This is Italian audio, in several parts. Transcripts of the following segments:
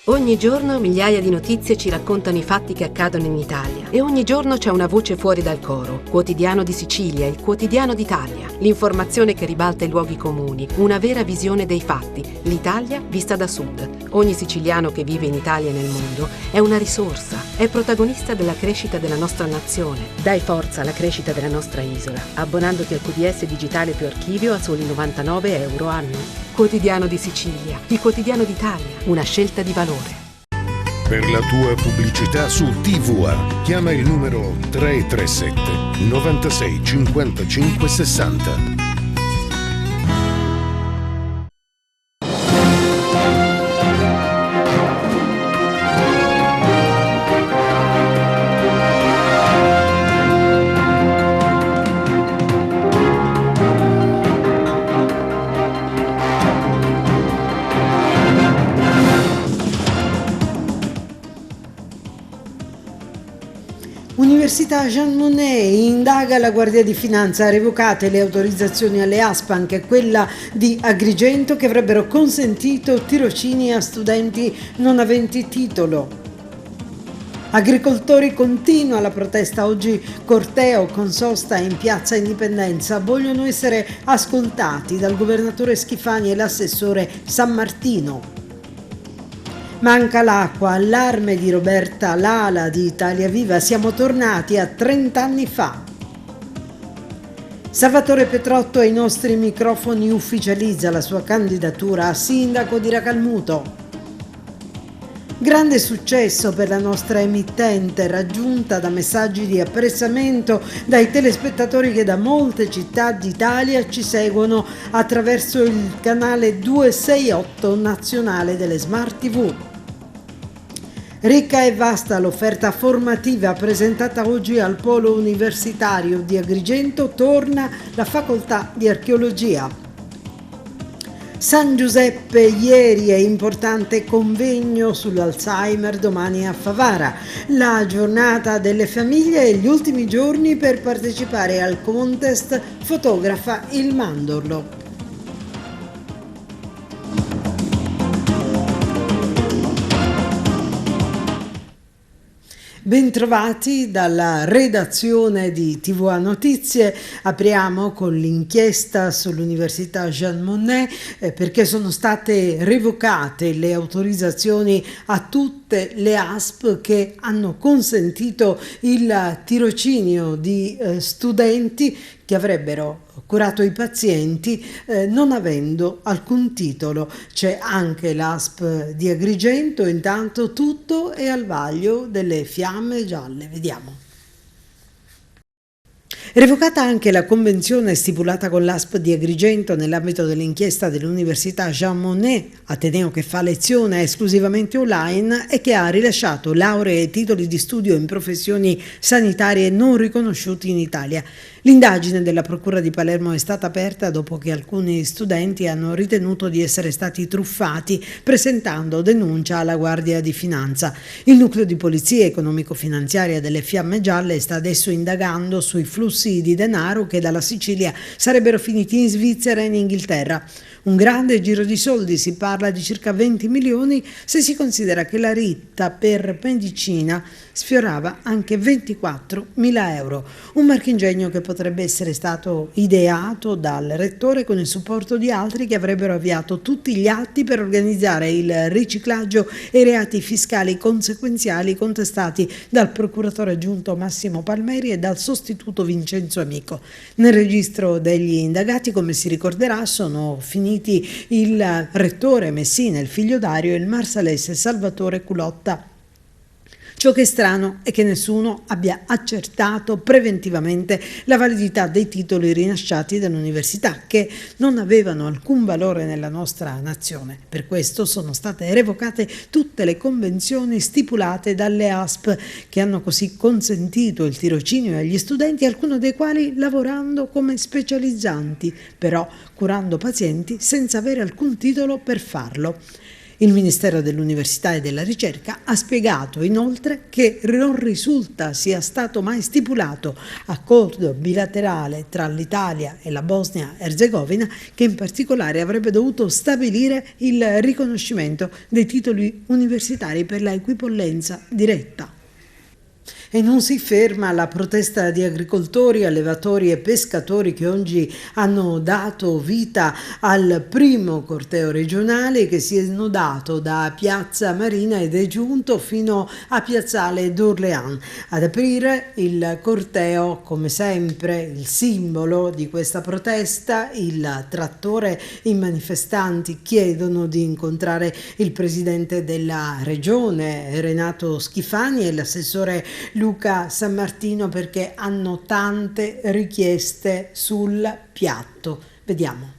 Ogni giorno migliaia di notizie ci raccontano i fatti che accadono in Italia e ogni giorno c'è una voce fuori dal coro. Quotidiano di Sicilia, il quotidiano d'Italia. L'informazione che ribalta i luoghi comuni, una vera visione dei fatti. L'Italia vista da sud. Ogni siciliano che vive in Italia e nel mondo è una risorsa, è protagonista della crescita della nostra nazione. Dai forza alla crescita della nostra isola, abbonandoti al QDS digitale più archivio a soli 99 euro anno. Quotidiano di Sicilia, il quotidiano d'Italia, una scelta di valore. Per la tua pubblicità su TVA, chiama il numero 337 96 55 60. Università Jean Monnet indaga la Guardia di Finanza, revocate le autorizzazioni alle ASP, anche quella di Agrigento, che avrebbero consentito tirocini a studenti non aventi titolo. Agricoltori, continua la protesta, oggi corteo con sosta in piazza Indipendenza, vogliono essere ascoltati dal governatore Schifani e l'assessore San Martino. Manca l'acqua, allarme di Roberta Lala di Italia Viva, siamo tornati a 30 anni fa. Salvatore Petrotto ai nostri microfoni ufficializza la sua candidatura a sindaco di Racalmuto. Grande successo per la nostra emittente, raggiunta da messaggi di apprezzamento dai telespettatori che da molte città d'Italia ci seguono attraverso il canale 268 nazionale delle Smart TV. Ricca e vasta l'offerta formativa presentata oggi al Polo Universitario di Agrigento, torna la facoltà di archeologia. San Giuseppe, ieri è importante convegno sull'Alzheimer, domani a Favara. La giornata delle famiglie e gli ultimi giorni per partecipare al contest Fotografa il Mandorlo. Bentrovati dalla redazione di TVA Notizie. Apriamo con l'inchiesta sull'Università Jean Monnet perché sono state revocate le autorizzazioni a tutte le ASP che hanno consentito il tirocinio di studenti che avrebbero curato i pazienti non avendo alcun titolo. C'è anche l'ASP di Agrigento, intanto tutto è al vaglio delle fiamme gialle. Vediamo. Revocata anche la convenzione stipulata con l'ASP di Agrigento nell'ambito dell'inchiesta dell'Università Jean Monnet, ateneo che fa lezione esclusivamente online e che ha rilasciato lauree e titoli di studio in professioni sanitarie non riconosciuti in Italia. L'indagine della Procura di Palermo è stata aperta dopo che alcuni studenti hanno ritenuto di essere stati truffati presentando denuncia alla Guardia di Finanza. Il nucleo di polizia economico-finanziaria delle Fiamme Gialle sta adesso indagando sui flussi di denaro che dalla Sicilia sarebbero finiti in Svizzera e in Inghilterra. Un grande giro di soldi, si parla di circa 20 milioni se si considera che la ritta per medicina sfiorava anche 24.000 euro. Un marchingegno che potrebbe essere stato ideato dal rettore con il supporto di altri che avrebbero avviato tutti gli atti per organizzare il riciclaggio e i reati fiscali conseguenziali contestati dal procuratore aggiunto Massimo Palmeri e dal sostituto Vincenzo Amico. Nel registro degli indagati, come si ricorderà, sono finiti il rettore Messina, il figlio Dario e il marsalese Salvatore Culotta. Ciò che è strano è che nessuno abbia accertato preventivamente la validità dei titoli rilasciati dall'università, che non avevano alcun valore nella nostra nazione. Per questo sono state revocate tutte le convenzioni stipulate dalle ASP, che hanno così consentito il tirocinio agli studenti, alcuni dei quali lavorando come specializzanti, però curando pazienti senza avere alcun titolo per farlo. Il Ministero dell'Università e della Ricerca ha spiegato inoltre che non risulta sia stato mai stipulato accordo bilaterale tra l'Italia e la Bosnia-Erzegovina, che in particolare avrebbe dovuto stabilire il riconoscimento dei titoli universitari per la equipollenza diretta. E non si ferma la protesta di agricoltori, allevatori e pescatori che oggi hanno dato vita al primo corteo regionale che si è snodato da Piazza Marina ed è giunto fino a Piazzale d'Orléans. Ad aprire il corteo, come sempre, il simbolo di questa protesta, il trattore. I manifestanti chiedono di incontrare il presidente della regione Renato Schifani e l'assessore Luca Sammartino perché hanno tante richieste sul piatto. Vediamo.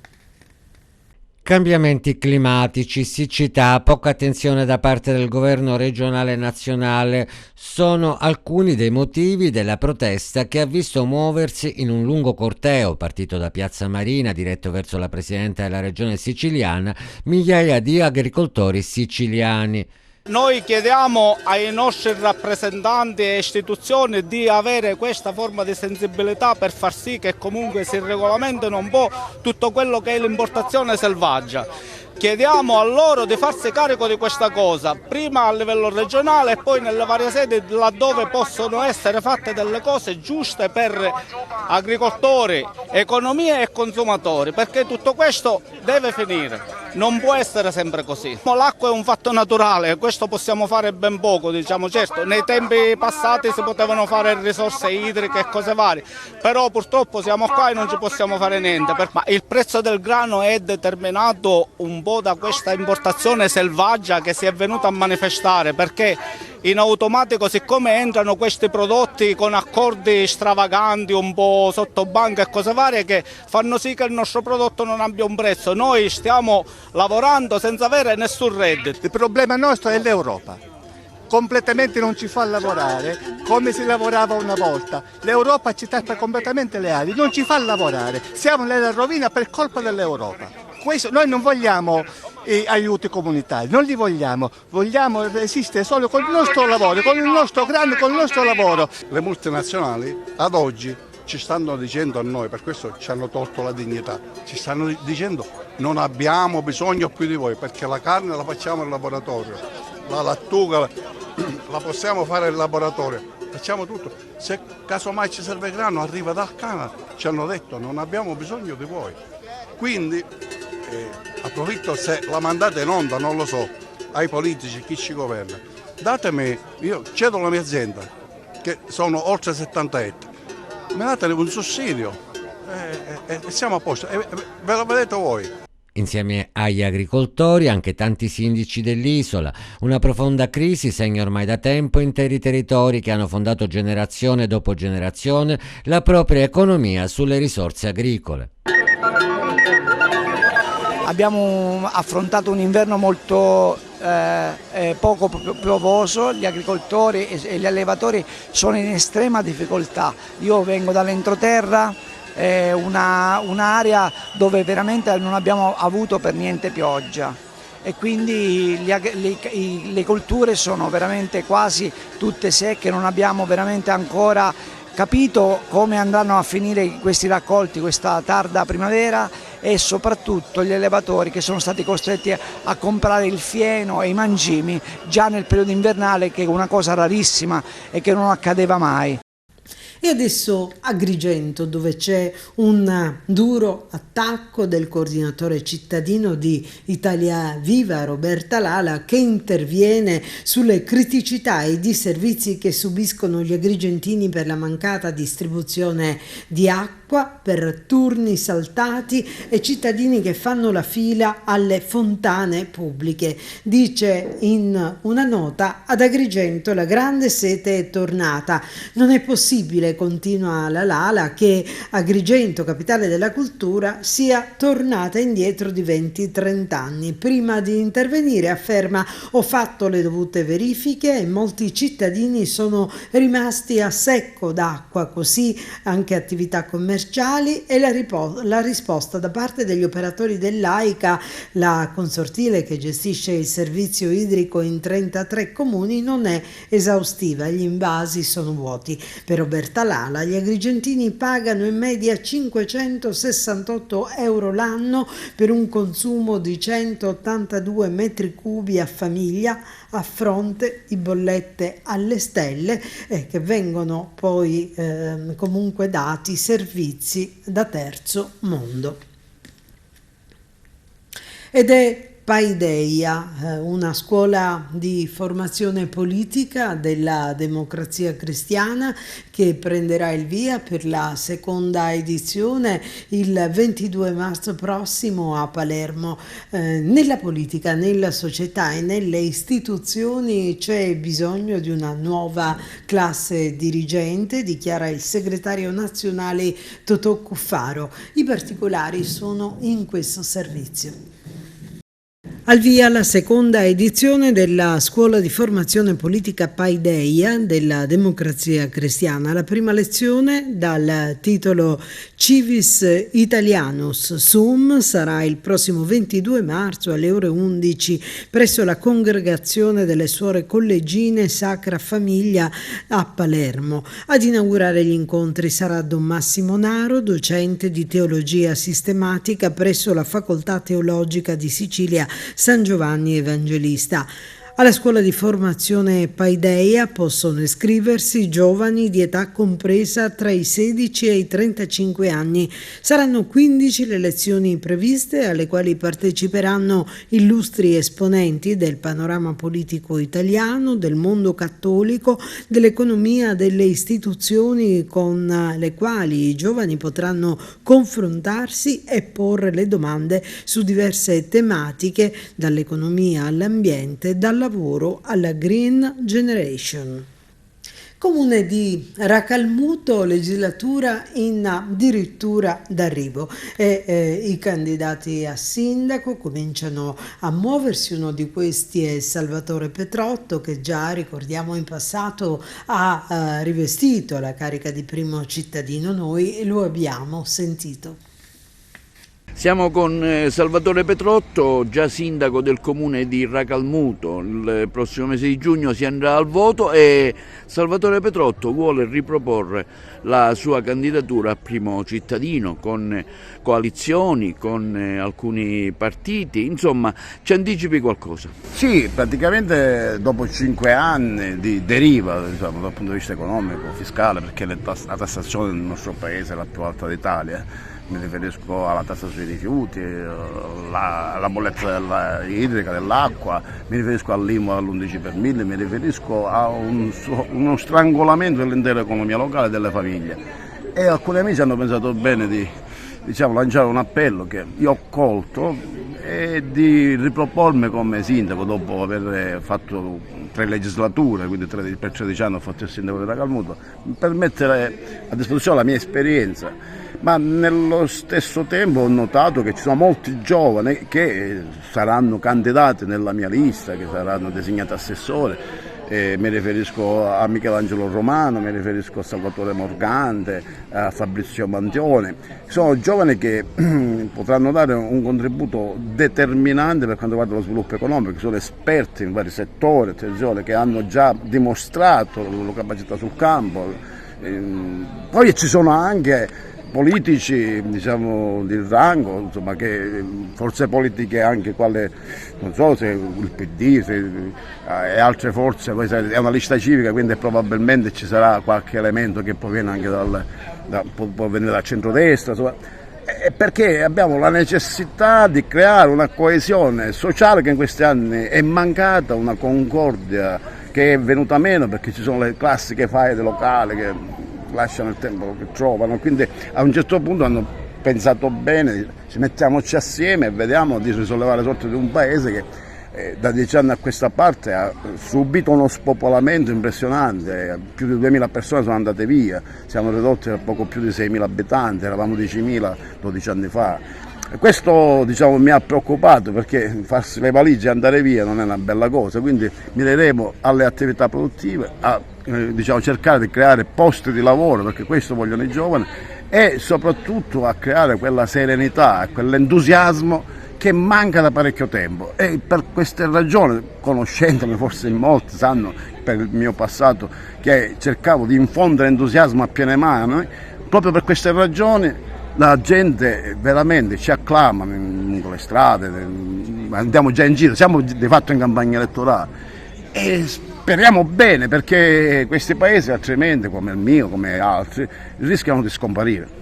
Cambiamenti climatici, siccità, poca attenzione da parte del governo regionale e nazionale sono alcuni dei motivi della protesta che ha visto muoversi in un lungo corteo partito da Piazza Marina diretto verso la presidenta della regione siciliana migliaia di agricoltori siciliani. Noi chiediamo ai nostri rappresentanti e istituzioni di avere questa forma di sensibilità per far sì che comunque si regolamentino un po' tutto quello che è l'importazione selvaggia. Chiediamo a loro di farsi carico di questa cosa, prima a livello regionale e poi nelle varie sedi laddove possono essere fatte delle cose giuste per agricoltori, economia e consumatori, perché tutto questo deve finire, non può essere sempre così. L'acqua è un fatto naturale, questo possiamo fare ben poco, diciamo. Certo, nei tempi passati si potevano fare risorse idriche e cose varie, però purtroppo siamo qua e non ci possiamo fare niente. Ma il prezzo del grano è determinato un po' da questa importazione selvaggia che si è venuta a manifestare, perché in automatico, siccome entrano questi prodotti con accordi stravaganti un po' sotto banca e cose varie che fanno sì che il nostro prodotto non abbia un prezzo, noi stiamo lavorando senza avere nessun reddito. Il problema nostro è l'Europa, completamente non ci fa lavorare come si lavorava una volta. L'Europa ci tratta completamente le ali, non ci fa lavorare, siamo nella rovina per colpa dell'Europa. Noi non vogliamo aiuti comunitari, non li vogliamo, vogliamo resistere solo con il nostro lavoro, con il nostro grano, con il nostro lavoro. Le multinazionali ad oggi ci stanno dicendo a noi, per questo ci hanno tolto la dignità, ci stanno dicendo non abbiamo bisogno più di voi perché la carne la facciamo in laboratorio, la lattuga la possiamo fare in laboratorio, facciamo tutto. Se casomai ci serve grano arriva dal Canada, ci hanno detto non abbiamo bisogno di voi. Quindi approfitto, se la mandate in onda, non lo so, ai politici, chi ci governa, datemi, io cedo la mia azienda, che sono oltre 70 ettari, mi datemi un sussidio e siamo a posto, ve lo vedete voi. Insieme agli agricoltori anche tanti sindaci dell'isola. Una profonda crisi segna ormai da tempo interi territori che hanno fondato generazione dopo generazione la propria economia sulle risorse agricole. Abbiamo affrontato un inverno molto poco piovoso, gli agricoltori e gli allevatori sono in estrema difficoltà. Io vengo dall'entroterra, un'area dove veramente non abbiamo avuto per niente pioggia e quindi le colture sono veramente quasi tutte secche, non abbiamo veramente ancora capito come andranno a finire questi raccolti questa tarda primavera e soprattutto gli allevatori che sono stati costretti a comprare il fieno e i mangimi già nel periodo invernale, che è una cosa rarissima e che non accadeva mai. E adesso a Agrigento, dove c'è un duro attacco del coordinatore cittadino di Italia Viva, Roberta Lala, che interviene sulle criticità e i disservizi che subiscono gli agrigentini per la mancata distribuzione di acqua, per turni saltati e cittadini che fanno la fila alle fontane pubbliche. Dice in una nota: ad Agrigento la grande sete è tornata, non è possibile possibile, continua la Lala, che Agrigento, capitale della cultura, sia tornata indietro di 20-30 anni. Prima di intervenire afferma: ho fatto le dovute verifiche e molti cittadini sono rimasti a secco d'acqua, così anche attività commerciali, e la risposta da parte degli operatori dell'AICA, la consortile che gestisce il servizio idrico in 33 comuni, non è esaustiva, gli invasi sono vuoti. Per Roberta Lala gli agrigentini pagano in media 568 euro l'anno per un consumo di 182 metri cubi a famiglia, a fronte di bollette alle stelle, che vengono poi comunque dati servizi da terzo mondo. Ed è Paideia, una scuola di formazione politica della Democrazia Cristiana, che prenderà il via per la seconda edizione il 22 marzo prossimo a Palermo. Nella politica, nella società e nelle istituzioni c'è bisogno di una nuova classe dirigente, dichiara il segretario nazionale Totò Cuffaro. I particolari sono in questo servizio. Al via la seconda edizione della Scuola di Formazione Politica Paideia della Democrazia Cristiana. La prima lezione, dal titolo Civis Italianus Sum, sarà il prossimo 22 marzo alle ore 11 presso la Congregazione delle Suore Collegine Sacra Famiglia a Palermo. Ad inaugurare gli incontri sarà Don Massimo Naro, docente di teologia sistematica presso la Facoltà Teologica di Sicilia San Giovanni Evangelista. Alla scuola di formazione Paideia possono iscriversi giovani di età compresa tra i 16 e i 35 anni. Saranno 15 le lezioni previste, alle quali parteciperanno illustri esponenti del panorama politico italiano, del mondo cattolico, dell'economia, delle istituzioni, con le quali i giovani potranno confrontarsi e porre le domande su diverse tematiche, dall'economia all'ambiente, dal lavoro alla Green Generation. Comune di Racalmuto, legislatura in addirittura d'arrivo, e i candidati a sindaco cominciano a muoversi. Uno di questi è Salvatore Petrotto, che già, ricordiamo, in passato ha rivestito la carica di primo cittadino. Noi lo abbiamo sentito. Siamo con Salvatore Petrotto, già sindaco del comune di Racalmuto. Il prossimo mese di giugno si andrà al voto e Salvatore Petrotto vuole riproporre la sua candidatura a primo cittadino con coalizioni, con alcuni partiti. Insomma, ci anticipi qualcosa? Sì, praticamente dopo 5 anni di deriva, diciamo, dal punto di vista economico, fiscale, perché la tassazione nel nostro paese è la più alta d'Italia. Mi riferisco alla tassa sui rifiuti, la bolletta idrica, dell'acqua, mi riferisco all'IMU all'11 per 1000, mi riferisco a uno strangolamento dell'intera economia locale e delle famiglie. E alcuni amici hanno pensato bene di lanciare un appello che io ho colto e di ripropormi come sindaco dopo aver fatto 3 legislature, quindi per 13 anni ho fatto il sindaco di Racalmuto, per mettere a disposizione la mia esperienza. Ma nello stesso tempo ho notato che ci sono molti giovani che saranno candidati nella mia lista, che saranno designati assessori. Mi riferisco a Michelangelo Romano, mi riferisco a Salvatore Morgante, a Fabrizio Mantione. Sono giovani che potranno dare un contributo determinante per quanto riguarda lo sviluppo economico, sono esperti in vari settori, attenzione, che hanno già dimostrato la loro capacità sul campo. Poi ci sono anche politici, diciamo, di rango, insomma, che forze politiche anche quale, non so se il PD e altre forze, poi è una lista civica, quindi probabilmente ci sarà qualche elemento che proviene anche può venire dal centrodestra, insomma, perché abbiamo la necessità di creare una coesione sociale che in questi anni è mancata, una concordia che è venuta meno perché ci sono le classiche faide locali che lasciano il tempo che trovano, quindi a un certo punto hanno pensato bene, ci mettiamoci assieme e vediamo di risollevare le sorti di un paese che da 10 anni a questa parte ha subito uno spopolamento impressionante, più di 2000 persone sono andate via, siamo ridotti a poco più di 6.000 abitanti, eravamo 10.000 12 anni fa. E questo mi ha preoccupato, perché farsi le valigie e andare via non è una bella cosa, quindi mireremo alle attività produttive, a cercare di creare posti di lavoro, perché questo vogliono i giovani, e soprattutto a creare quella serenità, quell'entusiasmo che manca da parecchio tempo. E per queste ragioni, conoscendomi, forse in molti sanno per il mio passato che cercavo di infondere entusiasmo a piene mani, proprio per queste ragioni la gente veramente ci acclama lungo le strade, andiamo già in giro, siamo di fatto in campagna elettorale e speriamo bene, perché questi paesi altrimenti, come il mio, come altri, rischiano di scomparire.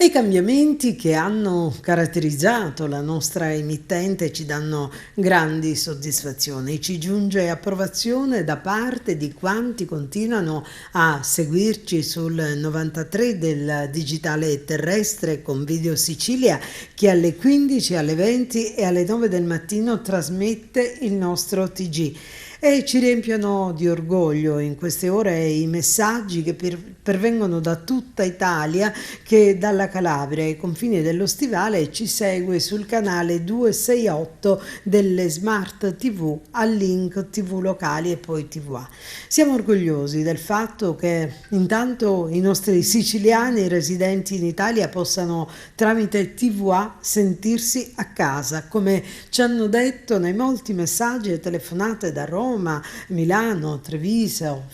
E i cambiamenti che hanno caratterizzato la nostra emittente ci danno grandi soddisfazioni. Ci giunge approvazione da parte di quanti continuano a seguirci sul 93 del digitale terrestre con Video Sicilia, che alle 15, alle 20 e alle 9 del mattino trasmette il nostro TG. E ci riempiono di orgoglio in queste ore i messaggi che pervengono da tutta Italia, che dalla Calabria ai confini dello Stivale ci segue sul canale 268 delle Smart TV, al link TV locali e poi TVA. Siamo orgogliosi del fatto che intanto i nostri siciliani residenti in Italia possano tramite TVA sentirsi a casa, come ci hanno detto nei molti messaggi e telefonate da Roma, Milano, Treviso,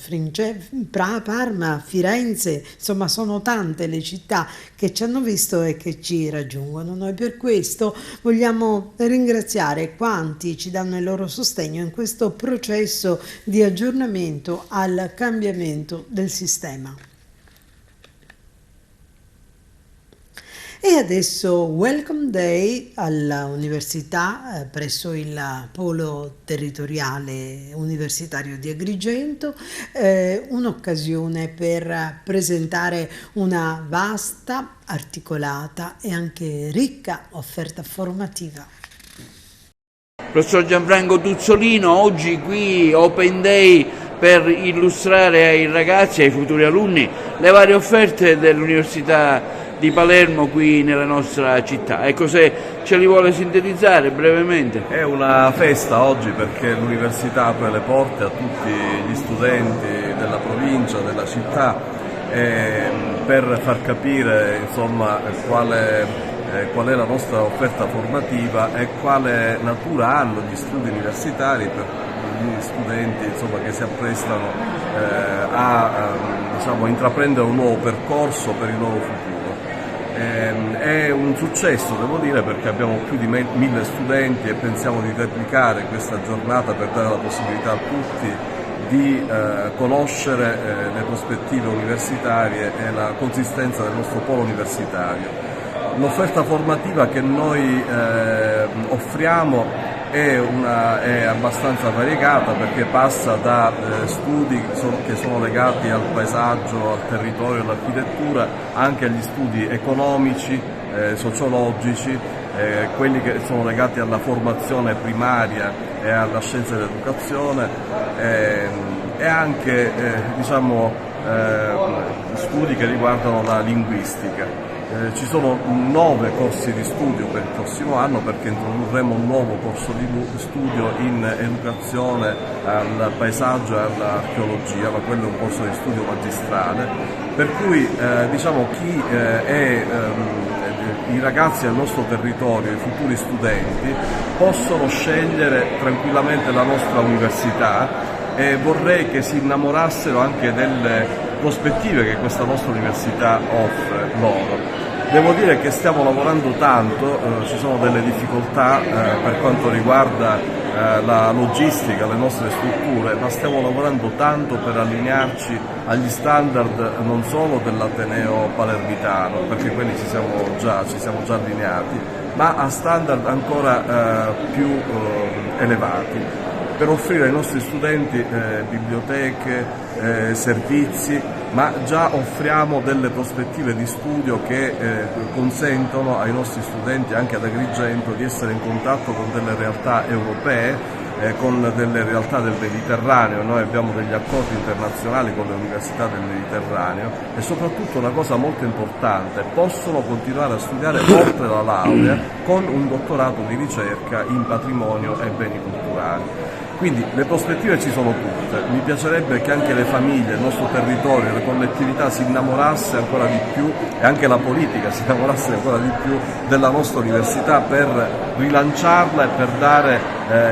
Parma, Firenze, insomma sono tante le città che ci hanno visto e che ci raggiungono. Noi per questo vogliamo ringraziare quanti ci danno il loro sostegno in questo processo di aggiornamento al cambiamento del sistema. E adesso Welcome Day all'Università presso il Polo Territoriale Universitario di Agrigento, un'occasione per presentare una vasta, articolata e anche ricca offerta formativa. Professor Gianfranco Tuzzolino, oggi qui Open Day per illustrare ai ragazzi, ai futuri alunni, le varie offerte dell'Università di Palermo qui nella nostra città. Ecco, se ce li vuole sintetizzare brevemente. È una festa oggi, perché l'università apre le porte a tutti gli studenti della provincia, della città, per far capire qual è la nostra offerta formativa e quale natura hanno gli studi universitari per gli studenti che si apprestano a intraprendere un nuovo percorso per il loro futuro. È un successo, devo dire, perché abbiamo più di 1000 studenti e pensiamo di replicare questa giornata per dare la possibilità a tutti di conoscere le prospettive universitarie e la consistenza del nostro polo universitario. L'offerta formativa che noi offriamo è abbastanza variegata, perché passa da studi che sono legati al paesaggio, al territorio, all'architettura, anche agli studi economici, sociologici, quelli che sono legati alla formazione primaria e alla scienza dell'educazione, e anche studi che riguardano la linguistica. Ci sono 9 corsi di studio per il prossimo anno, perché introdurremo un nuovo corso di studio in educazione al paesaggio e all'archeologia, ma quello è un corso di studio magistrale, per cui i ragazzi del nostro territorio, i futuri studenti, possono scegliere tranquillamente la nostra università, e vorrei che si innamorassero anche delle prospettive che questa nostra università offre loro. Devo dire che stiamo lavorando tanto, ci sono delle difficoltà per quanto riguarda la logistica, le nostre strutture, ma stiamo lavorando tanto per allinearci agli standard non solo dell'Ateneo palermitano, perché quelli ci siamo già allineati, ma a standard ancora più elevati, per offrire ai nostri studenti biblioteche, servizi, ma già offriamo delle prospettive di studio che consentono ai nostri studenti anche ad Agrigento di essere in contatto con delle realtà europee, con delle realtà del Mediterraneo. Noi abbiamo degli accordi internazionali con le università del Mediterraneo e soprattutto una cosa molto importante, possono continuare a studiare oltre la laurea con un dottorato di ricerca in patrimonio e beni culturali. Quindi le prospettive ci sono tutte, mi piacerebbe che anche le famiglie, il nostro territorio, le collettività si innamorasse ancora di più e anche la politica si innamorasse ancora di più della nostra università per rilanciarla e per dare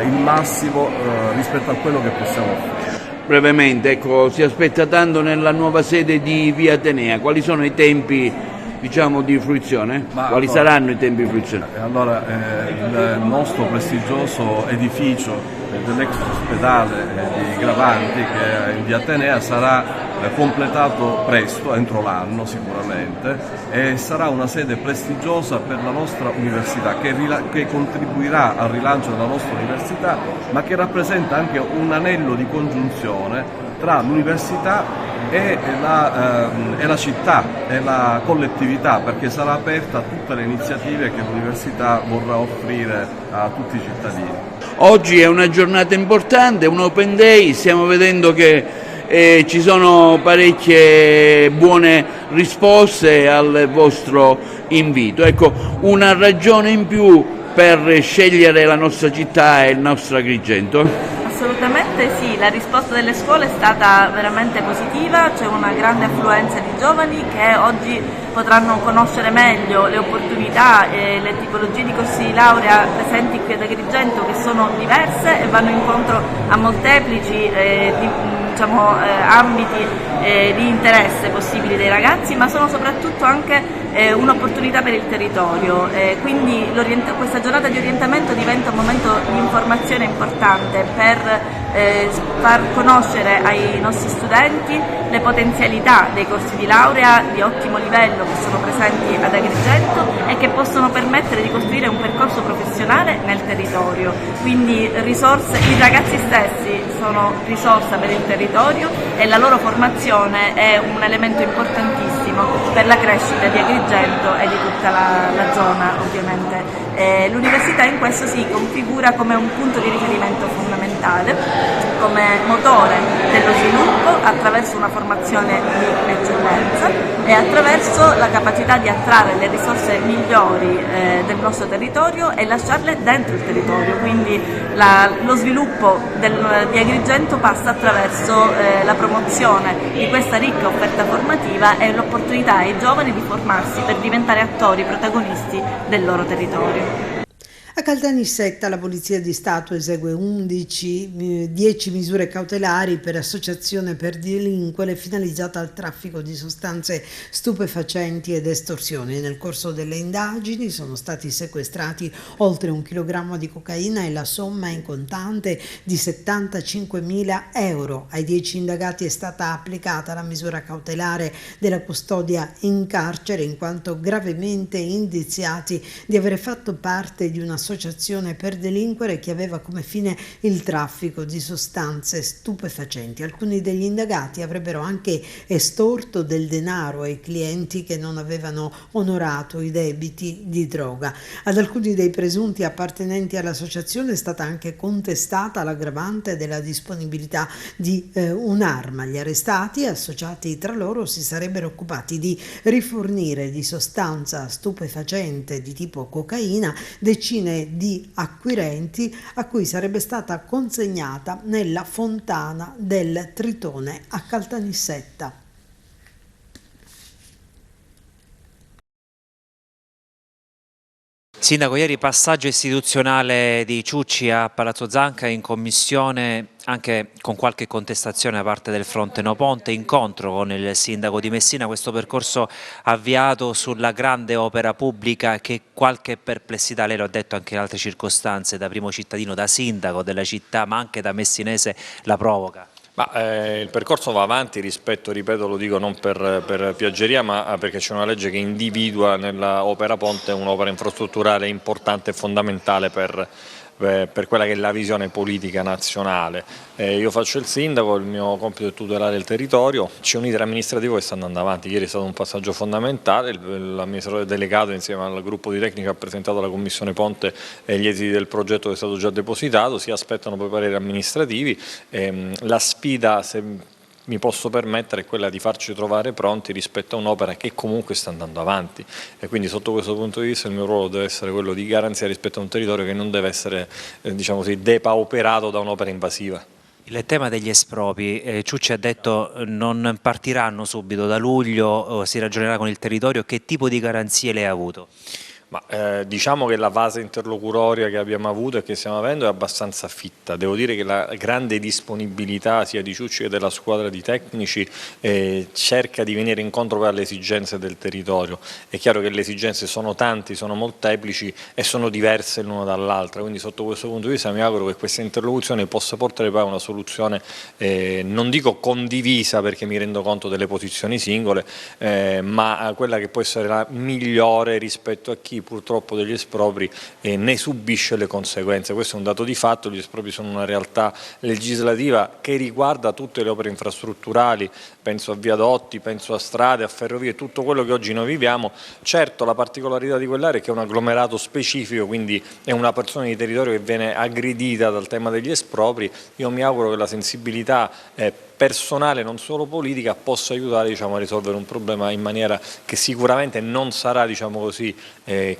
il massimo rispetto a quello che possiamo offrire. Brevemente, ecco, si aspetta tanto nella nuova sede di Via Atenea, quali sono i tempi di fruizione? Quali saranno i tempi di fruizione? Allora, il nostro prestigioso edificio dell'ex ospedale di Gravanti, che è in Via Atenea, sarà completato presto, entro l'anno sicuramente, e sarà una sede prestigiosa per la nostra università, che contribuirà al rilancio della nostra università, ma che rappresenta anche un anello di congiunzione tra l'università e la città e la collettività, perché sarà aperta a tutte le iniziative che l'università vorrà offrire a tutti i cittadini. Oggi è una giornata importante, un Open Day, stiamo vedendo che ci sono parecchie buone risposte al vostro invito. Ecco, una ragione in più per scegliere la nostra città e il nostro Agrigento? Assolutamente sì, la risposta delle scuole è stata veramente positiva, c'è una grande affluenza di giovani che oggi potranno conoscere meglio le opportunità e le tipologie di corsi di laurea presenti qui ad Agrigento, che sono diverse e vanno incontro a molteplici ambiti di interesse possibili dei ragazzi, ma sono soprattutto anche un'opportunità per il territorio, quindi questa giornata di orientamento diventa un momento di informazione importante per far conoscere ai nostri studenti le potenzialità dei corsi di laurea di ottimo livello che sono presenti ad Agrigento e che possono permettere di costruire un percorso professionale nel territorio. Quindi i ragazzi stessi sono risorsa per il territorio e la loro formazione è un elemento importantissimo per la crescita di Agrigento e di tutta la zona, ovviamente. L'università in questo si configura come un punto di riferimento fondamentale, come motore dello sviluppo attraverso una formazione di eccellenza e attraverso la capacità di attrarre le risorse migliori del nostro territorio e lasciarle dentro il territorio. Quindi lo sviluppo di Agrigento passa attraverso la promozione di questa ricca offerta formativa e l'opportunità ai giovani di formarsi per diventare attori protagonisti del loro territorio. A Caltanissetta la Polizia di Stato esegue 10 misure cautelari per associazione per delinquere finalizzata al traffico di sostanze stupefacenti ed estorsioni. Nel corso delle indagini sono stati sequestrati oltre 1 chilogrammo di cocaina e la somma in contante di 75.000 euro. Ai 10 indagati è stata applicata la misura cautelare della custodia in carcere in quanto gravemente indiziati di avere fatto parte di una associazione per delinquere che aveva come fine il traffico di sostanze stupefacenti. Alcuni degli indagati avrebbero anche estorto del denaro ai clienti che non avevano onorato i debiti di droga. Ad alcuni dei presunti appartenenti all'associazione è stata anche contestata l'aggravante della disponibilità di un'arma. Gli arrestati, associati tra loro, si sarebbero occupati di rifornire di sostanza stupefacente di tipo cocaina decine di acquirenti a cui sarebbe stata consegnata nella fontana del Tritone a Caltanissetta. Sindaco, ieri passaggio istituzionale di Ciucci a Palazzo Zanca in commissione, anche con qualche contestazione da parte del fronte No Ponte, incontro con il sindaco di Messina, questo percorso avviato sulla grande opera pubblica che qualche perplessità, lei lo ha detto anche in altre circostanze, da primo cittadino, da sindaco della città, ma anche da messinese, la provoca. Il percorso va avanti rispetto, ripeto, lo dico non per piaggeria, ma perché c'è una legge che individua nella opera ponte un'opera infrastrutturale importante e fondamentale per per quella che è la visione politica nazionale. Io faccio il sindaco, il mio compito è tutelare il territorio, c'è un iter amministrativo che sta andando avanti, ieri è stato un passaggio fondamentale, l'amministratore delegato insieme al gruppo di tecnica ha presentato alla Commissione Ponte gli esiti del progetto che è stato già depositato, si aspettano poi pareri amministrativi, la sfida, se mi posso permettere, è quella di farci trovare pronti rispetto a un'opera che comunque sta andando avanti, e quindi sotto questo punto di vista il mio ruolo deve essere quello di garanzia rispetto a un territorio che non deve essere diciamo così, depauperato da un'opera invasiva. Il tema degli espropri, Ciucci ha detto non partiranno subito, da luglio si ragionerà con il territorio, che tipo di garanzie lei ha avuto? Ma, diciamo che la fase interlocutoria che abbiamo avuto e che stiamo avendo è abbastanza fitta. Devo dire che la grande disponibilità sia di Ciucci che della squadra di tecnici cerca di venire incontro alle esigenze del territorio. È chiaro che le esigenze sono tanti, sono molteplici e sono diverse l'una dall'altra, quindi sotto questo punto di vista mi auguro che questa interlocuzione possa portare poi a una soluzione, non dico condivisa perché mi rendo conto delle posizioni singole, ma quella che può essere la migliore rispetto a chi purtroppo degli espropri ne subisce le conseguenze. Questo è un dato di fatto, gli espropri sono una realtà legislativa che riguarda tutte le opere infrastrutturali, penso a viadotti, penso a strade, a ferrovie, tutto quello che oggi noi viviamo. Certo, la particolarità di quell'area è che è un agglomerato specifico, quindi è una porzione di territorio che viene aggredita dal tema degli espropri. Io mi auguro che la sensibilità personale, non solo politica, possa aiutare a risolvere un problema in maniera che sicuramente non sarà così,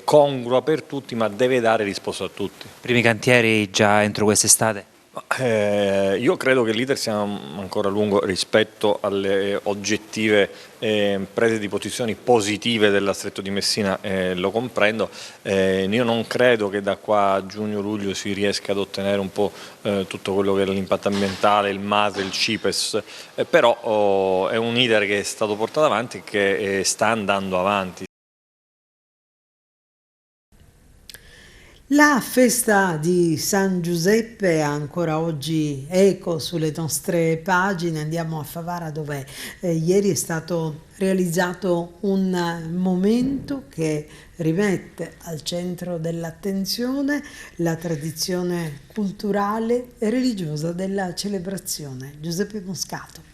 congrua per tutti, ma deve dare risposta a tutti. Primi cantieri già entro quest'estate? Io credo che l'iter sia ancora lungo rispetto alle oggettive prese di posizioni positive della Stretto di Messina, lo comprendo. Io non credo che da qua a giugno-luglio si riesca ad ottenere un po' tutto quello che è l'impatto ambientale, il MASE, il CIPES, però è un iter che è stato portato avanti e che sta andando avanti. La festa di San Giuseppe ha ancora oggi eco sulle nostre pagine. Andiamo a Favara, dove ieri è stato realizzato un momento che rimette al centro dell'attenzione la tradizione culturale e religiosa della celebrazione. Giuseppe Moscato.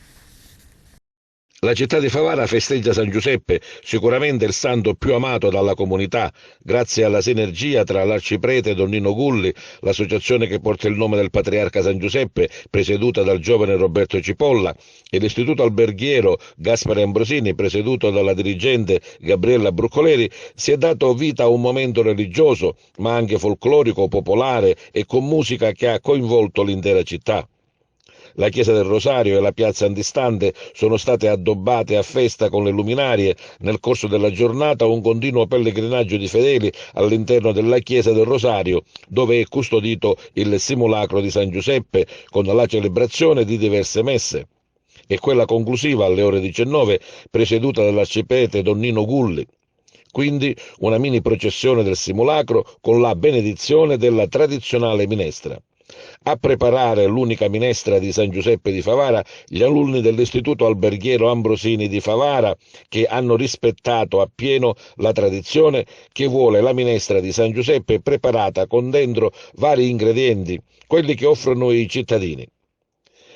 La città di Favara festeggia San Giuseppe, sicuramente il santo più amato dalla comunità, grazie alla sinergia tra l'arciprete Don Nino Gulli, l'associazione che porta il nome del patriarca San Giuseppe, presieduta dal giovane Roberto Cipolla, e l'istituto alberghiero Gaspare Ambrosini, presieduto dalla dirigente Gabriella Bruccoleri. Si è dato vita a un momento religioso, ma anche folclorico, popolare e con musica che ha coinvolto l'intera città. La chiesa del Rosario e la piazza antistante sono state addobbate a festa con le luminarie. Nel corso della giornata un continuo pellegrinaggio di fedeli all'interno della chiesa del Rosario, dove è custodito il simulacro di San Giuseppe con la celebrazione di diverse messe. E quella conclusiva alle ore 19, presieduta dall'arciprete Don Nino Gulli. Quindi una mini processione del simulacro con la benedizione della tradizionale minestra. A preparare l'unica minestra di San Giuseppe di Favara gli alunni dell'istituto alberghiero Ambrosini di Favara, che hanno rispettato appieno la tradizione che vuole la minestra di San Giuseppe preparata con dentro vari ingredienti, quelli che offrono i cittadini.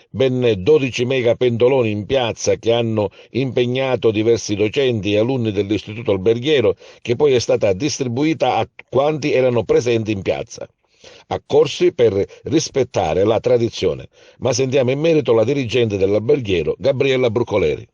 Ben 12 megapentoloni in piazza che hanno impegnato diversi docenti e alunni dell'istituto alberghiero, che poi è stata distribuita a quanti erano presenti in piazza. Accorsi per rispettare la tradizione. Ma sentiamo in merito la dirigente dell'alberghiero, Gabriella Bruccoleri.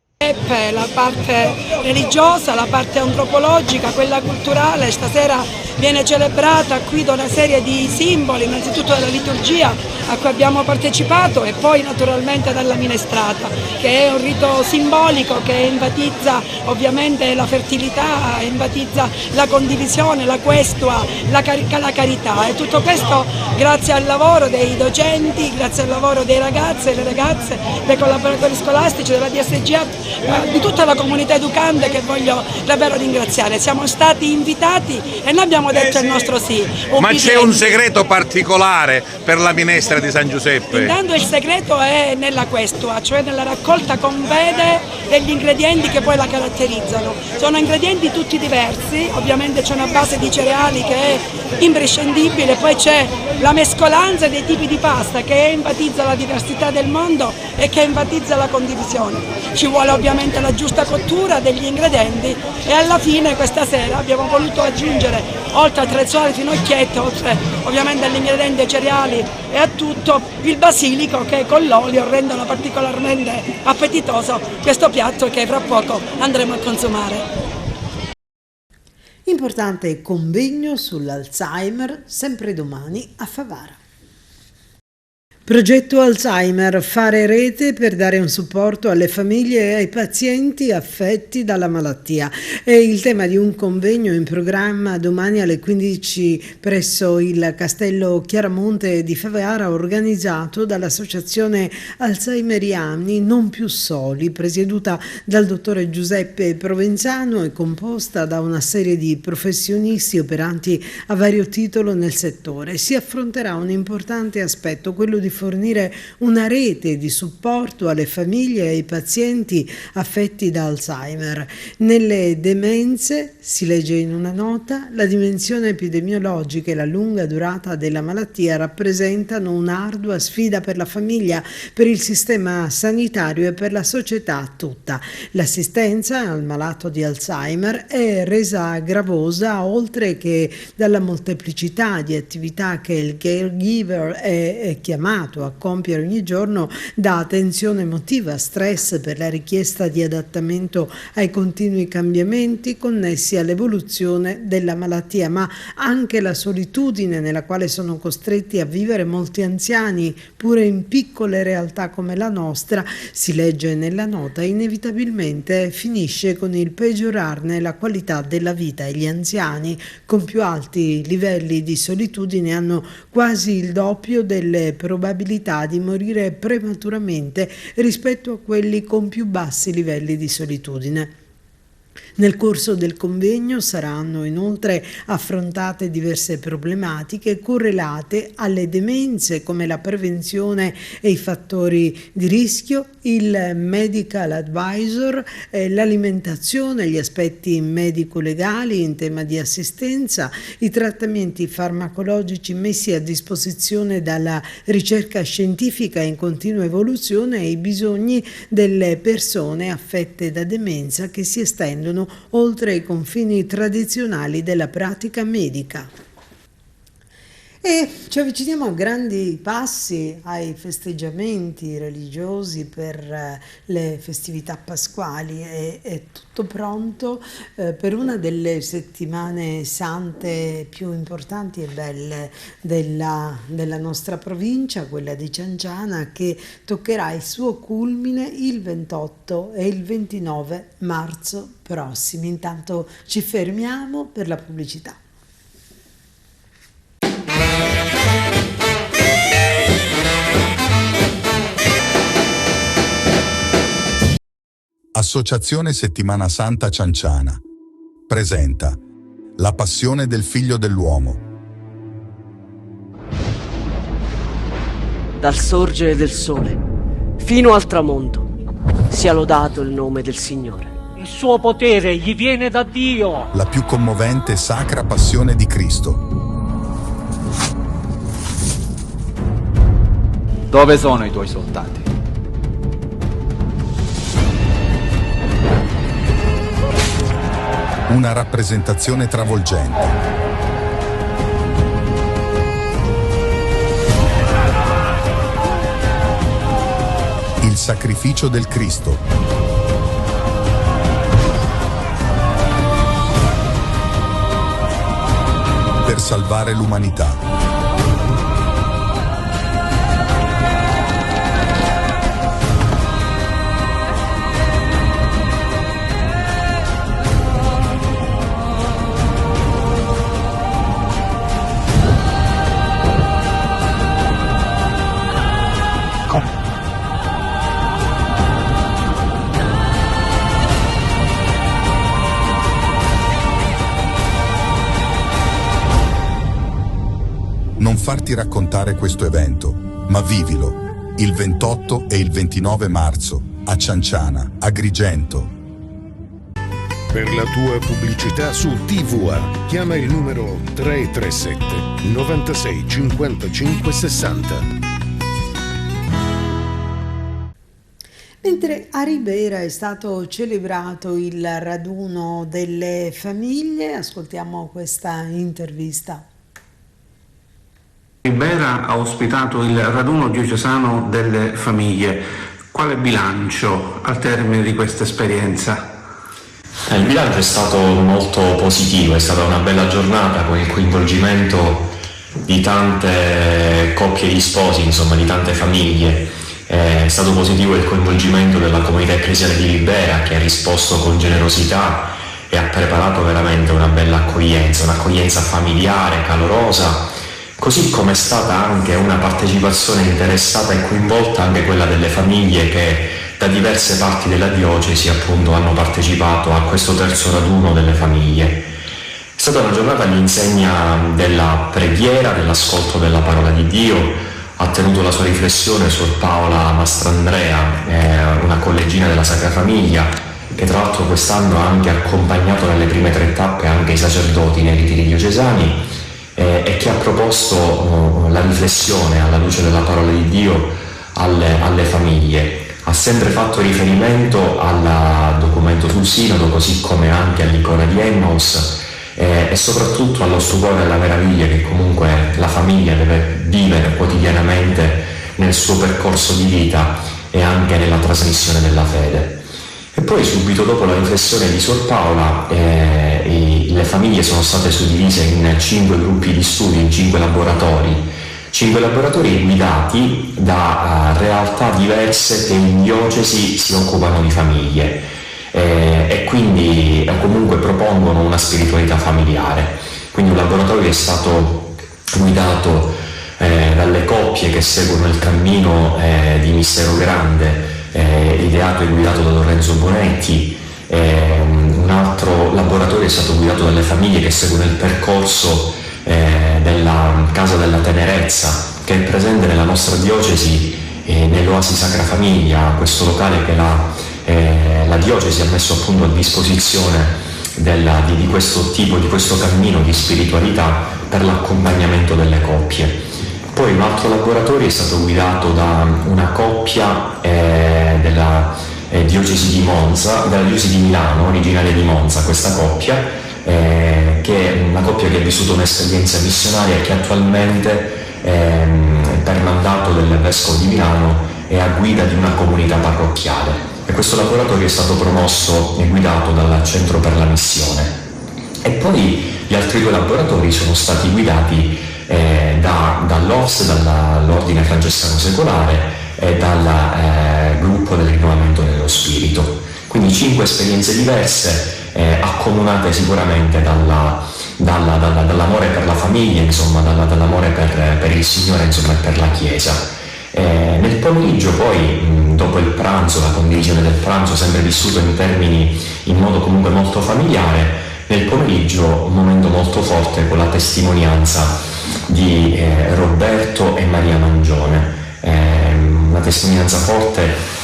La parte religiosa, la parte antropologica, quella culturale, stasera viene celebrata qui da una serie di simboli, innanzitutto della liturgia a cui abbiamo partecipato e poi naturalmente dalla minestrata, che è un rito simbolico che enfatizza ovviamente la fertilità, enfatizza la condivisione, la questua, la carità, e tutto questo grazie al lavoro dei docenti, grazie al lavoro dei ragazzi e le ragazze, dei collaboratori scolastici, della DSGA, di tutta la comunità educante, che voglio davvero ringraziare. Siamo stati invitati e noi abbiamo detto il nostro sì. Ma c'è un segreto particolare per la minestra di San Giuseppe? Intanto il segreto è nella questua, cioè nella raccolta con vede degli ingredienti che poi la caratterizzano. Sono ingredienti tutti diversi, ovviamente c'è una base di cereali che è imprescindibile, poi c'è la mescolanza dei tipi di pasta che enfatizza la diversità del mondo e che enfatizza la condivisione. Ci vuole ovviamente la giusta cottura degli ingredienti e alla fine questa sera abbiamo voluto aggiungere, oltre al tradizionale finocchietto, oltre ovviamente agli ingredienti cereali e a tutto, il basilico che con l'olio rendono particolarmente appetitoso questo piatto che fra poco andremo a consumare. Importante convegno sull'Alzheimer, sempre domani a Favara. Progetto Alzheimer, fare rete per dare un supporto alle famiglie e ai pazienti affetti dalla malattia. È il tema di un convegno in programma domani alle 15 presso il Castello Chiaramonte di Favara, organizzato dall'Associazione Alzheimeriani Non Più Soli, presieduta dal dottore Giuseppe Provenzano e composta da una serie di professionisti operanti a vario titolo nel settore. Si affronterà un importante aspetto, quello di fornire una rete di supporto alle famiglie e ai pazienti affetti da Alzheimer. Nelle demenze, si legge in una nota, la dimensione epidemiologica e la lunga durata della malattia rappresentano un'ardua sfida per la famiglia, per il sistema sanitario e per la società tutta. L'assistenza al malato di Alzheimer è resa gravosa oltre che dalla molteplicità di attività che il caregiver è chiamato a compiere ogni giorno, da tensione emotiva, stress per la richiesta di adattamento ai continui cambiamenti connessi all'evoluzione della malattia, ma anche la solitudine nella quale sono costretti a vivere molti anziani, pure in piccole realtà come la nostra, si legge nella nota, inevitabilmente finisce con il peggiorarne la qualità della vita e gli anziani con più alti livelli di solitudine hanno quasi il doppio delle probabilità di morire prematuramente rispetto a quelli con più bassi livelli di solitudine. Nel corso del convegno saranno inoltre affrontate diverse problematiche correlate alle demenze, come la prevenzione e i fattori di rischio, il medical advisor, l'alimentazione, gli aspetti medico-legali in tema di assistenza, i trattamenti farmacologici messi a disposizione dalla ricerca scientifica in continua evoluzione e i bisogni delle persone affette da demenza che si estendono oltre i confini tradizionali della pratica medica. E ci avviciniamo a grandi passi ai festeggiamenti religiosi per le festività pasquali. È tutto pronto per una delle settimane sante più importanti e belle della nostra provincia, quella di Cianciana, che toccherà il suo culmine il 28 e il 29 marzo prossimi. Intanto ci fermiamo per la pubblicità. Associazione Settimana Santa Cianciana presenta La passione del Figlio dell'uomo. Dal sorgere del sole fino al tramonto sia lodato il nome del Signore. Il suo potere gli viene da Dio. La più commovente e sacra passione di Cristo. Dove sono i tuoi soldati? Una rappresentazione travolgente. Il sacrificio del Cristo. Per salvare l'umanità. non farti raccontare questo evento, ma vivilo il 28 e il 29 marzo a Cianciana, Agrigento. Per la tua pubblicità su TVA chiama il numero 337 96 55 60. Mentre a Ribera è stato celebrato il raduno delle famiglie, ascoltiamo questa intervista. Ribera ha ospitato il raduno diocesano delle famiglie. Quale bilancio al termine di questa esperienza? Il bilancio è stato molto positivo, è stata una bella giornata con il coinvolgimento di tante coppie di sposi, insomma di tante famiglie. È stato positivo il coinvolgimento della comunità ecclesiale di Ribera, che ha risposto con generosità e ha preparato veramente una bella accoglienza, un'accoglienza familiare, calorosa, così come è stata anche una partecipazione interessata e coinvolta anche quella delle famiglie che da diverse parti della diocesi appunto hanno partecipato a questo terzo raduno delle famiglie. È stata una giornata all'insegna della preghiera, dell'ascolto della parola di Dio. Ha tenuto la sua riflessione Suor Paola Mastrandrea, una collegina della Sacra Famiglia, che tra l'altro quest'anno ha anche accompagnato nelle prime 3 tappe anche i sacerdoti nei ritiri diocesani, e che ha proposto la riflessione alla luce della parola di Dio alle famiglie. Ha sempre fatto riferimento al documento sul Sinodo, così come anche all'icona di Emmaus, e soprattutto allo stupore e alla meraviglia che comunque la famiglia deve vivere quotidianamente nel suo percorso di vita e anche nella trasmissione della fede. E poi subito dopo la riflessione di Suor Paola le famiglie sono state suddivise in 5 gruppi di studio, in 5 laboratori guidati da realtà diverse che in diocesi si occupano di famiglie. E quindi comunque propongono una spiritualità familiare. Quindi un laboratorio è stato guidato dalle coppie che seguono il cammino di Mistero Grande, ideato e guidato da Lorenzo Bonetti. Un altro laboratorio è stato guidato dalle famiglie che seguono il percorso della Casa della Tenerezza, che è presente nella nostra diocesi, nell'Oasi Sacra Famiglia, questo locale che la diocesi ha messo appunto a disposizione di questo tipo, di questo cammino di spiritualità per l'accompagnamento delle coppie. Poi un altro laboratorio è stato guidato da una coppia della diocesi di Monza, della diocesi di Milano, originaria di Monza, questa coppia, che è una coppia che ha vissuto un'esperienza missionaria e che attualmente per mandato del Vescovo di Milano è a guida di una comunità parrocchiale. E questo laboratorio è stato promosso e guidato dal Centro per la Missione. E poi gli altri 2 laboratori sono stati guidati dall'OFS, dall'Ordine Francescano Secolare e dal gruppo del rinnovamento dello spirito. Quindi 5 esperienze diverse, accomunate sicuramente dall'amore per la famiglia, insomma, dall'amore per il Signore, insomma, e per la Chiesa. Nel pomeriggio poi, dopo il pranzo, la condivisione del pranzo, sempre vissuto in modo comunque molto familiare, nel pomeriggio un momento molto forte con la testimonianza di Roberto e Maria Mangione, una testimonianza forte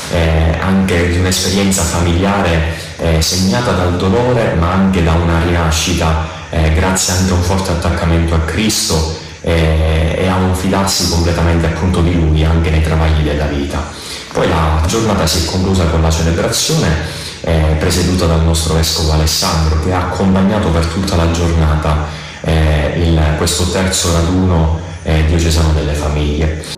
anche di un'esperienza familiare segnata dal dolore ma anche da una rinascita grazie anche a un forte attaccamento a Cristo e a un fidarsi completamente appunto di Lui anche nei travagli della vita. Poi la giornata si è conclusa con la celebrazione presieduta dal nostro Vescovo Alessandro, che ha accompagnato per tutta la giornata questo terzo raduno diocesano delle famiglie.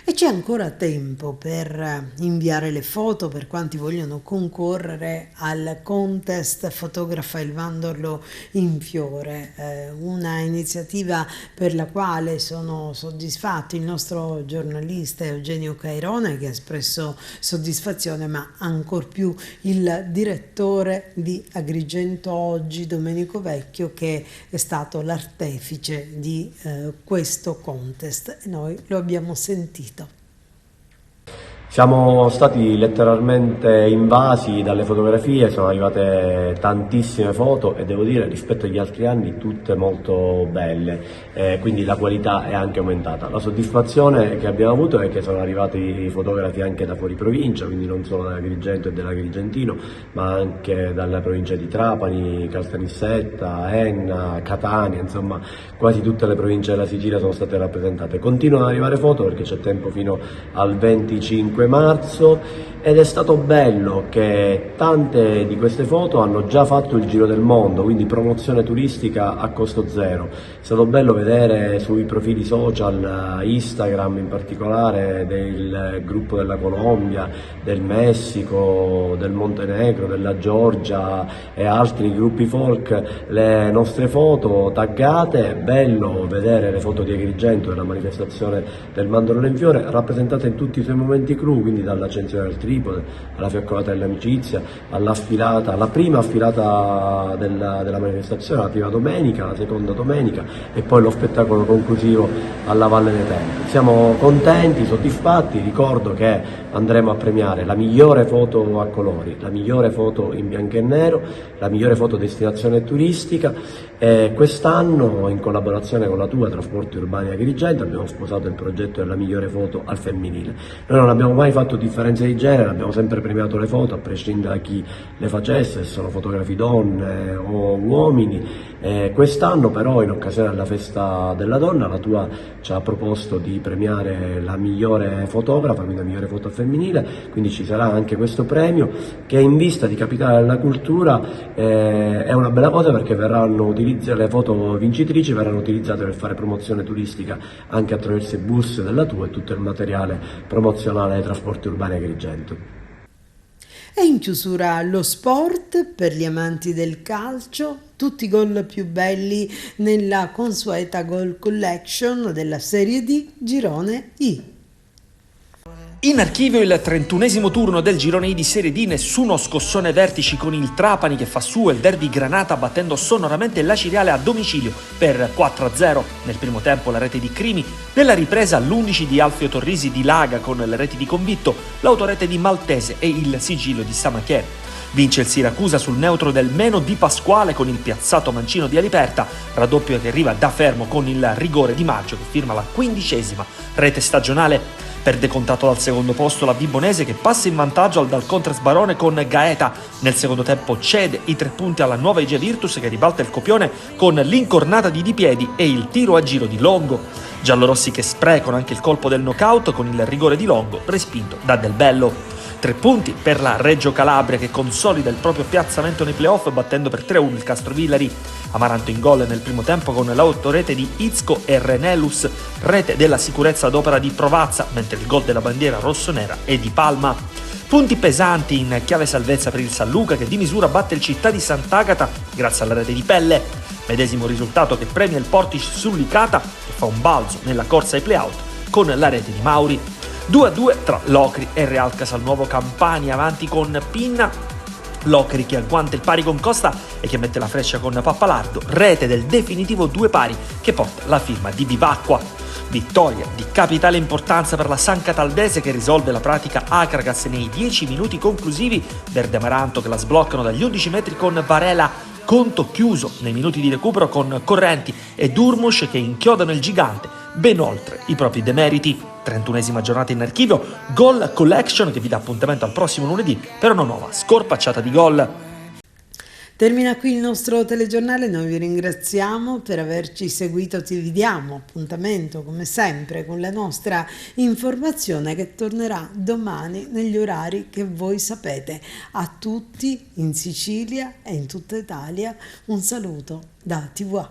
E c'è ancora tempo per inviare le foto per quanti vogliono concorrere al contest Fotografa il Vandolo in fiore, una iniziativa per la quale sono soddisfatti il nostro giornalista Eugenio Cairone, che ha espresso soddisfazione, ma ancor più il direttore di Agrigento Oggi, Domenico Vecchio, che è stato l'artefice di questo contest, e noi lo abbiamo sentito. Siamo stati letteralmente invasi dalle fotografie, sono arrivate tantissime foto e devo dire rispetto agli altri anni tutte molto belle, quindi la qualità è anche aumentata. La soddisfazione che abbiamo avuto è che sono arrivati fotografi anche da fuori provincia, quindi non solo dall'Agrigento e dell'Agrigentino, ma anche dalla provincia di Trapani, Caltanissetta, Enna, Catania, insomma quasi tutte le province della Sicilia sono state rappresentate. Continuano ad arrivare foto perché c'è tempo fino al 25 marzo ed è stato bello che tante di queste foto hanno già fatto il giro del mondo, quindi promozione turistica a costo zero. È stato bello vedere sui profili social, Instagram in particolare, del gruppo della Colombia, del Messico, del Montenegro, della Georgia e altri gruppi folk, le nostre foto taggate. Bello vedere le foto di Agrigento della manifestazione del Mandorlo in Fiore rappresentate in tutti i suoi momenti clou, quindi dall'accensione del tripode alla fiaccolata dell'amicizia, alla prima affilata della manifestazione, la prima domenica, la seconda domenica e poi lo spettacolo conclusivo alla Valle dei Templi. Siamo contenti, soddisfatti, ricordo che andremo a premiare la migliore foto a colori, la migliore foto in bianco e nero, la migliore foto destinazione turistica e quest'anno in collaborazione con la TUA Trasporti Urbani Agrigento abbiamo sposato il progetto della migliore foto al femminile. Noi non abbiamo mai fatto differenze di genere, abbiamo sempre premiato le foto a prescindere da chi le facesse, se sono fotografi donne o uomini. Quest'anno però in occasione della festa della donna la TUA ci ha proposto di premiare la migliore fotografa, quindi la migliore foto femminile, quindi ci sarà anche questo premio che in vista di Capitale della Cultura è una bella cosa perché le foto vincitrici verranno utilizzate per fare promozione turistica anche attraverso i bus della TUA e tutto il materiale promozionale dei trasporti urbani Agrigento. E in chiusura lo sport per gli amanti del calcio, tutti i gol più belli nella consueta Goal Collection della Serie D Girone I. In archivio il 31esimo turno del girone I di Serie D, nessuno scossone vertici con il Trapani che fa suo il derby Granata battendo sonoramente la Ciriale a domicilio per 4-0. Nel primo tempo la rete di Crimi, nella ripresa l'11 di Alfio Torrisi di Laga con le reti di Convitto, l'autorete di Maltese e il sigillo di Samacchier. Vince il Siracusa sul neutro del Meno di Pasquale con il piazzato mancino di Aliperta, raddoppio che arriva da fermo con il rigore di Maggio che firma la 15ª rete stagionale. Perde contatto dal secondo posto la Vibonese che passa in vantaggio al Dal Contres Barone con Gaeta. Nel secondo tempo cede i 3 punti alla Nuova Ege Virtus che ribalta il copione con l'incornata di Di Piedi e il tiro a giro di Longo. Giallorossi che sprecano anche il colpo del knockout con il rigore di Longo respinto da Del Bello. 3 punti per la Reggio Calabria che consolida il proprio piazzamento nei playoff battendo per 3-1 il Castrovillari. Amaranto in gol nel primo tempo con l'autorete di Izco e Renelus, rete della sicurezza ad opera di Provazza, mentre il gol della bandiera rossonera è di Palma. Punti pesanti in chiave salvezza per il San Luca che di misura batte il Città di Sant'Agata grazie alla rete di Pelle. Medesimo risultato che premia il Portici sul Licata che fa un balzo nella corsa ai playout con la rete di Mauri. 2-2 tra Locri e Real Casalnuovo Campania, avanti con Pinna. Locri che agguanta il pari con Costa e che mette la freccia con Pappalardo, rete del definitivo 2 pari che porta la firma di Vivacqua. Vittoria di capitale importanza per la San Cataldese che risolve la pratica Acragas nei 10 minuti conclusivi, Verde Amaranto che la sbloccano dagli 11 metri con Varela, conto chiuso nei minuti di recupero con Correnti e Durmush che inchiodano il gigante ben oltre i propri demeriti. 31esima giornata in archivio, Goal Collection che vi dà appuntamento al prossimo lunedì per una nuova scorpacciata di gol. Termina qui il nostro telegiornale, noi vi ringraziamo per averci seguito, vi diamo appuntamento come sempre con la nostra informazione che tornerà domani negli orari che voi sapete. A tutti in Sicilia e in tutta Italia un saluto da TVA.